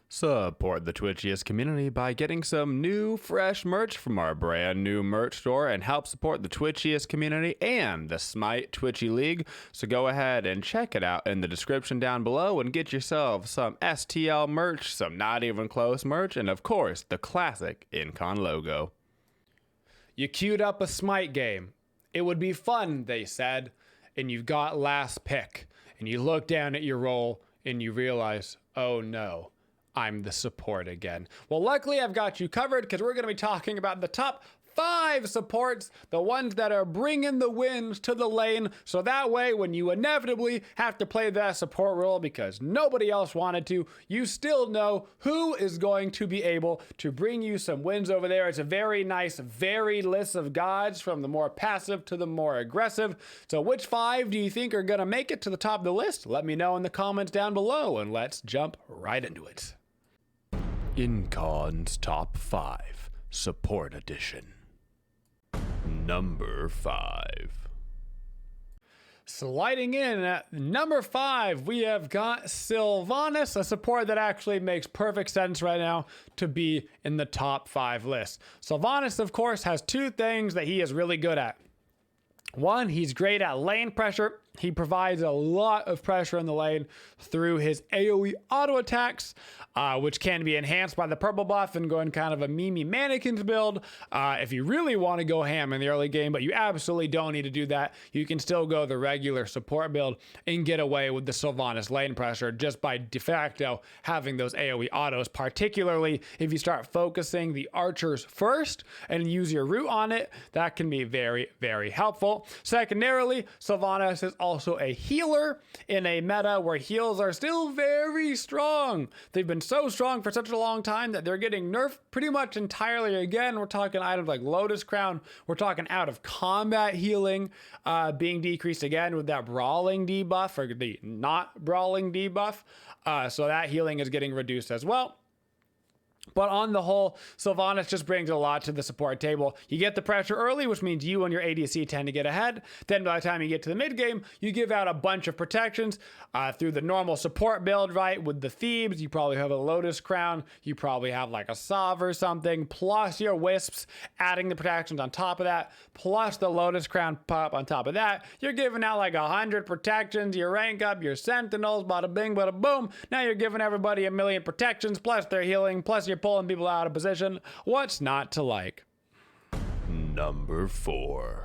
Support the Twitchiest community by getting some new, fresh merch from our brand new merch store and help support the Twitchiest community and the Smite Twitchy League. So go ahead and check it out in the description down below and get yourself some STL merch, some Not Even Close merch, and of course, the classic Incon logo. You queued up a Smite game. It would be fun, they said, and you've got last pick. And you look down at your roll and you realize, oh no, I'm the support again. Well, luckily I've got you covered because we're going to be talking about the top 5 supports, the ones that are bringing the wins to the lane, so that way when you inevitably have to play that support role because nobody else wanted to, you still know who is going to be able to bring you some wins over there. It's a very nice, varied list of gods from the more passive to the more aggressive. So which 5 do you think are going to make it to the top of the list? Let me know in the comments down below and let's jump right into it. Incon's Top 5 Support Edition. Number 5. Sliding in at number 5, we have got Sylvanas, a support that actually makes perfect sense right now to be in the top 5 list. Sylvanas, of course, has 2 things that he is really good at. One, he's great at lane pressure. He provides a lot of pressure in the lane through his AoE auto attacks, which can be enhanced by the purple buff and go in kind of a Mimi Mannequins build. If you really want to go ham in the early game, but you absolutely don't need to do that, you can still go the regular support build and get away with the Sylvanas lane pressure just by de facto having those AoE autos, particularly if you start focusing the archers first and use your root on it. That can be very, very helpful. Secondarily, Sylvanas is also a healer in a meta where heals are still very strong. They've been so strong for such a long time that they're getting nerfed pretty much entirely again. We're talking items like Lotus Crown. We're talking out of combat healing being decreased again with that brawling debuff or the not brawling debuff. So that healing is getting reduced as well. But on the whole, Sylvanas just brings a lot to the support table. You get the pressure early, which means you and your ADC tend to get ahead. Then by the time you get to the mid game, you give out a bunch of protections through the normal support build, right? With the Thebes, you probably have a Lotus Crown. You probably have like a Sov or something, plus your Wisps, adding the protections on top of that, plus the Lotus Crown pop on top of that. You're giving out like 100 protections. You rank up your Sentinels, bada bing, bada boom. Now you're giving everybody 1,000,000 protections, plus their healing, plus your pulling people out of position. What's not to like? Number 4.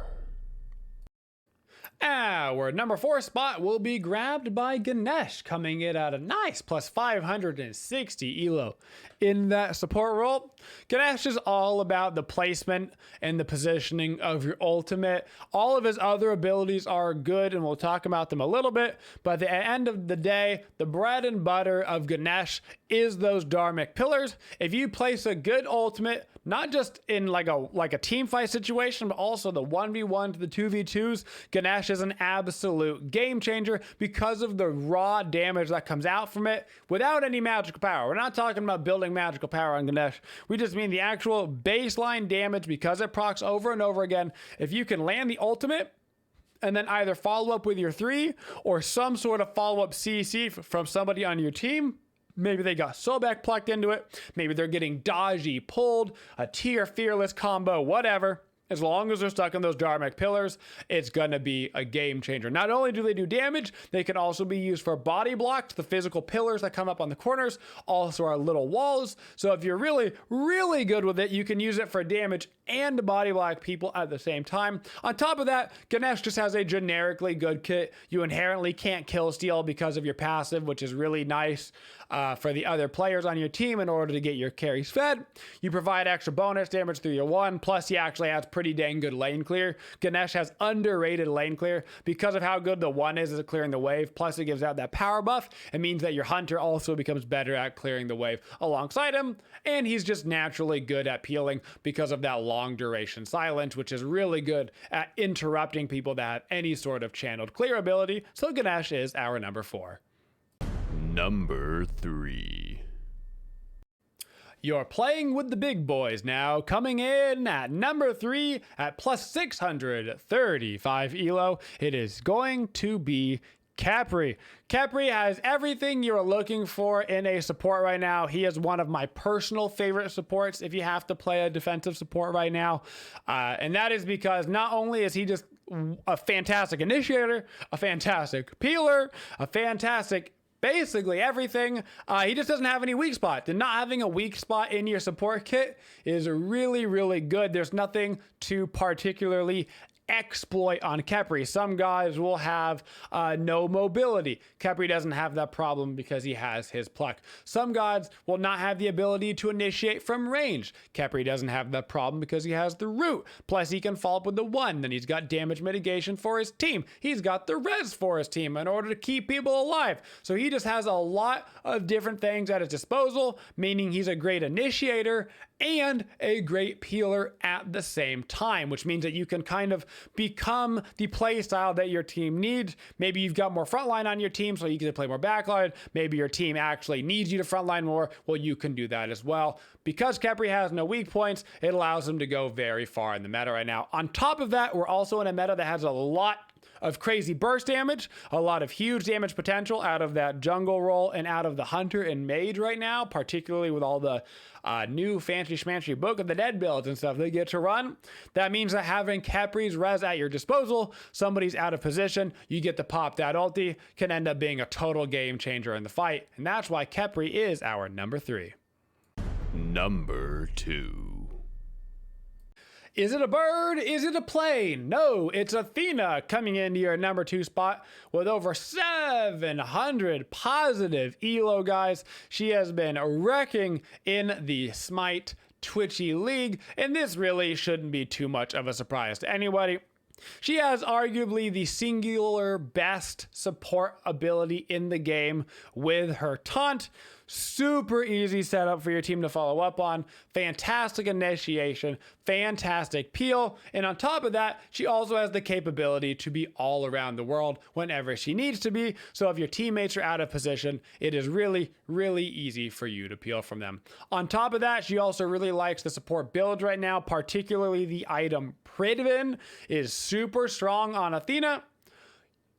Our number 4 spot will be grabbed by Ganesh, coming in at a nice plus 560 elo in that support role. Ganesh is all about the placement and the positioning of your ultimate. All of his other abilities are good, and we'll talk about them a little bit, but at the end of the day, the bread and butter of Ganesh is those Dharmic pillars. If you place a good ultimate, not just in like a team fight situation, but also the 1v1 to the 2v2s, Ganesh is an absolute game changer because of the raw damage that comes out from it without any magical power. We're not talking about building magical power on Ganesh. We just mean the actual baseline damage because it procs over and over again. If you can land the ultimate and then either follow up with your 3 or some sort of follow-up CC from somebody on your team, maybe they got Sobek plucked into it. Maybe they're getting dodgy pulled, a tier fearless combo, whatever. As long as they're stuck in those Dharmic pillars, it's going to be a game changer. Not only do they do damage, they can also be used for body blocks. The physical pillars that come up on the corners also are little walls. So if you're really, really good with it, you can use it for damage and body block people at the same time. On top of that, Ganesh just has a generically good kit. You inherently can't kill steal because of your passive, which is really nice for the other players on your team in order to get your carries fed. You provide extra bonus damage through your 1, plus he actually has pretty dang good lane clear. Ganesh has underrated lane clear because of how good the 1 is at clearing the wave, plus it gives out that power buff. It means that your hunter also becomes better at clearing the wave alongside him, and he's just naturally good at peeling because of that long duration silence, which is really good at interrupting people that have any sort of channeled clear ability. So Ganesh is our number 4. Number 3. You're playing with the big boys now, coming in at number 3 at plus 635 elo. It is going to be Khepri. Khepri has everything you're looking for in a support right now. He is one of my personal favorite supports if you have to play a defensive support right now. And that is because not only is he just a fantastic initiator, a fantastic peeler, a fantastic basically everything. He just doesn't have any weak spots. And not having a weak spot in your support kit is really, really good. There's nothing to particularly exploit on Khepri. Some guys will have no mobility. Khepri doesn't have that problem because he has his pluck. Some gods will not have the ability to initiate from range. Khepri doesn't have that problem because he has the root. Plus he can follow up with the 1. Then he's got damage mitigation for his team. He's got the res for his team in order to keep people alive. So he just has a lot of different things at his disposal, meaning he's a great initiator and a great peeler at the same time, which means that you can kind of become the play style that your team needs. Maybe you've got more frontline on your team, so you can play more backline. Maybe your team actually needs you to frontline more. Well, you can do that as well. Because Khepri has no weak points, it allows him to go very far in the meta right now. On top of that, we're also in a meta that has a lot of crazy burst damage, a lot of huge damage potential out of that jungle role and out of the hunter and mage right now, particularly with all the new fancy schmancy Book of the Dead builds and stuff they get to run. That means that having Khepri's res at your disposal, somebody's out of position, you get to pop that ulti, can end up being a total game changer in the fight. And that's why Khepri is our number 3. Number 2. Is it a bird? Is it a plane? No, it's Athena coming into your number 2 spot with over 700 positive elo, guys. She has been wrecking in the Smite Twitchy League, and this really shouldn't be too much of a surprise to anybody. She has arguably the singular best support ability in the game with her taunt. Super easy setup for your team to follow up on. Fantastic initiation, fantastic peel. And on top of that, she also has the capability to be all around the world whenever she needs to be. So if your teammates are out of position, it is really, really easy for you to peel from them. On top of that, she also really likes the support builds right now, particularly the item Pridven is super strong on Athena.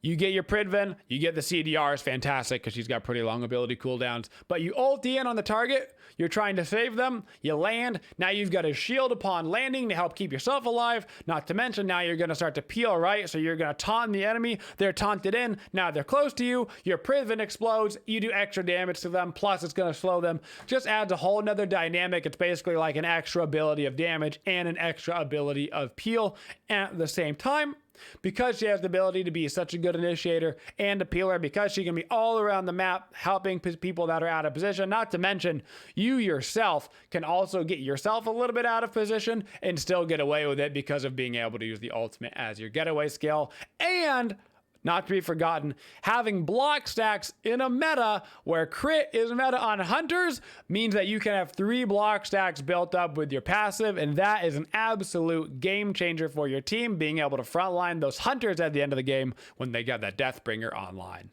You get your Pridven, you get the CDR is fantastic because she's got pretty long ability cooldowns, but you ulti in on the target, you're trying to save them, you land, now you've got a shield upon landing to help keep yourself alive, not to mention now you're going to start to peel, right? So you're going to taunt the enemy, they're taunted in, now they're close to you, your Pridven explodes, you do extra damage to them, plus it's going to slow them, just adds a whole nother dynamic. It's basically like an extra ability of damage and an extra ability of peel at the same time. Because she has the ability to be such a good initiator and a peeler, because she can be all around the map helping people that are out of position, not to mention you yourself can also get yourself a little bit out of position and still get away with it because of being able to use the ultimate as your getaway skill. And not to be forgotten, having block stacks in a meta where crit is meta on hunters means that you can have 3 block stacks built up with your passive, and that is an absolute game changer for your team, being able to frontline those hunters at the end of the game when they got that Deathbringer online.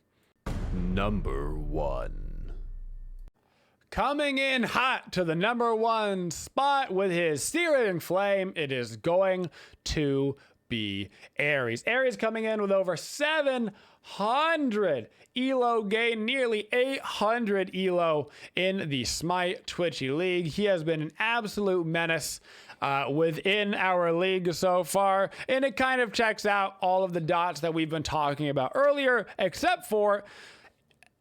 Number 1. Coming in hot to the number 1 spot with his searing flame, it is going to be Ares. Ares coming in with over 700 elo gain, nearly 800 elo in the Smite Twitchy League. He has been an absolute menace within our league so far, and it kind of checks out all of the dots that we've been talking about earlier, except for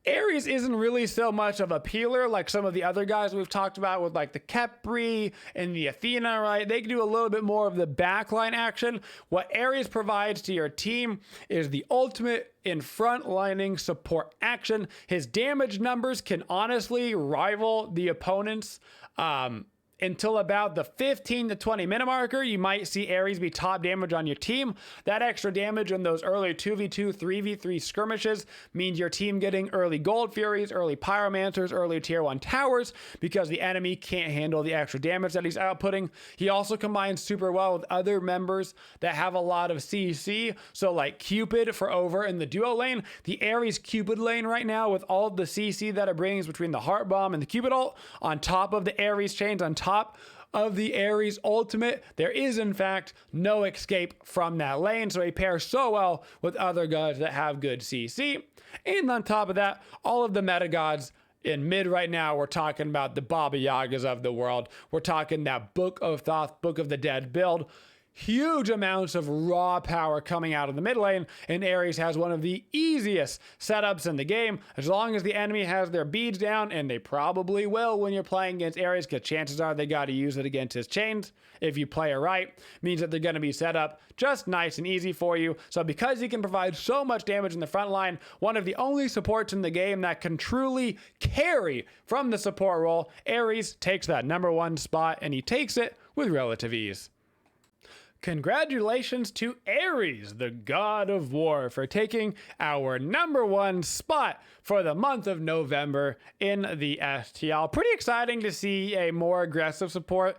Ares isn't really so much of a peeler like some of the other guys we've talked about with like the Khepri and the Athena, right? They can do a little bit more of the backline action. What Ares provides to your team is the ultimate in frontlining support action. His damage numbers can honestly rival the opponent's until about the 15 to 20 minute marker. You might see Ares be top damage on your team. That extra damage in those early 2v2, 3v3 skirmishes means your team getting early Gold Furies, early Pyromancers, early tier 1 towers because the enemy can't handle the extra damage that he's outputting. He also combines super well with other members that have a lot of CC. So like Cupid for over in the duo lane, the Ares Cupid lane right now with all of the CC that it brings between the Heart Bomb and the Cupid ult on top of the Ares chains on top of the Ares ultimate, there is in fact no escape from that lane, so he pairs so well with other gods that have good CC. And on top of that, all of the meta gods in mid right now, we're talking about the Baba Yagas of the world. We're talking that Book of Thoth, Book of the Dead build. Huge amounts of raw power coming out of the mid lane, and Ares has one of the easiest setups in the game. As long as the enemy has their beads down, and they probably will when you're playing against Ares, because chances are they got to use it against his chains. If you play it right, means that they're going to be set up just nice and easy for you. So because he can provide so much damage in the front line, one of the only supports in the game that can truly carry from the support role, Ares takes that #1 spot, and he takes it with relative ease. Congratulations to Ares, the god of war, for taking our #1 spot for the month of November in the STL. Pretty exciting to see a more aggressive support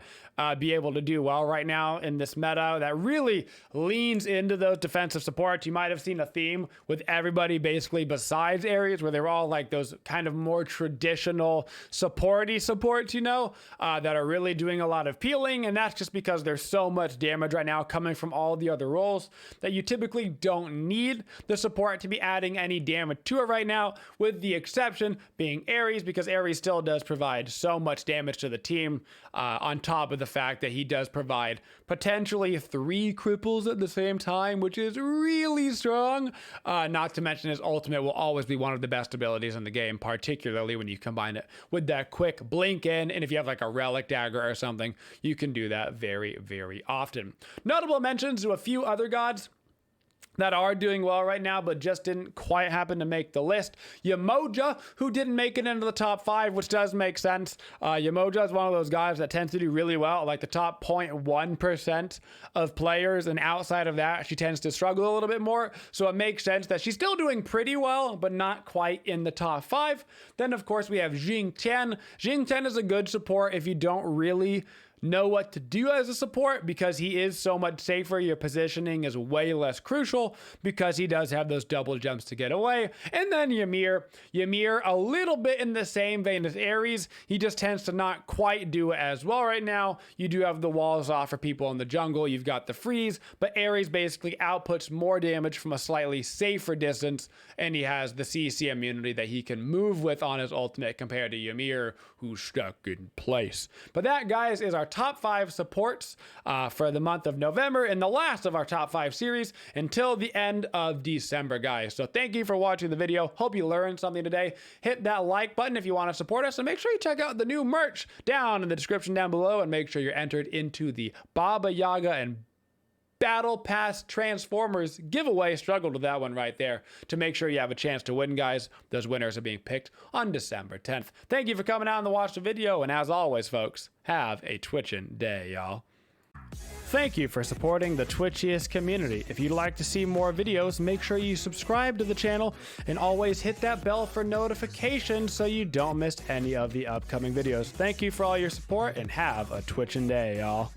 be able to do well right now in this meta that really leans into those defensive supports. You might have seen a theme with everybody basically besides Ares, where they're all like those kind of more traditional supporty supports, you know, that are really doing a lot of peeling, and that's just because there's so much damage right now coming from all the other roles that you typically don't need the support to be adding any damage to it right now, with the exception being Ares, because Ares still does provide so much damage to the team, on top of the fact that he does provide potentially 3 cripples at the same time, which is really strong. Not to mention his ultimate will always be one of the best abilities in the game, particularly when you combine it with that quick blink in, and if you have like a relic dagger or something, you can do that very, very often. Notable mentions to a few other gods that are doing well right now, but just didn't quite happen to make the list. Woojer, who didn't make it into the top 5, which does make sense. Woojer is one of those guys that tends to do really well, like the top 0.1% of players, and outside of that, she tends to struggle a little bit more. So it makes sense that she's still doing pretty well, but not quite in the top 5. Then, of course, we have Xingqian. Xingqian is a good support if you don't really know what to do as a support, because he is so much safer. Your positioning is way less crucial because he does have those double jumps to get away. And then Ymir, a little bit in the same vein as Ares. He just tends to not quite do it as well right now. You do have the walls off for people in the jungle. You've got the freeze, but Ares basically outputs more damage from a slightly safer distance, and he has the CC immunity that he can move with on his ultimate compared to Ymir, who's stuck in place. But that, guys, is our top 5 supports for the month of November, and the last of our top 5 series until the end of December, guys. So thank you for watching the video. Hope you learned something today. Hit that like button if you want to support us, and make sure you check out the new merch down in the description down below, and make sure you're entered into the Baba Yaga and Battlepass Transformers giveaway. Struggled with that one right there, to make sure you have a chance to win, guys. Those winners are being picked on December 10th. Thank you for coming out and watch the video, and as always, folks, have a twitchin' day, y'all. Thank you for supporting the Twitchiest community. If you'd like to see more videos, make sure you subscribe to the channel, and always hit that bell for notifications so you don't miss any of the upcoming videos. Thank you for all your support, and have a twitchin' day, y'all.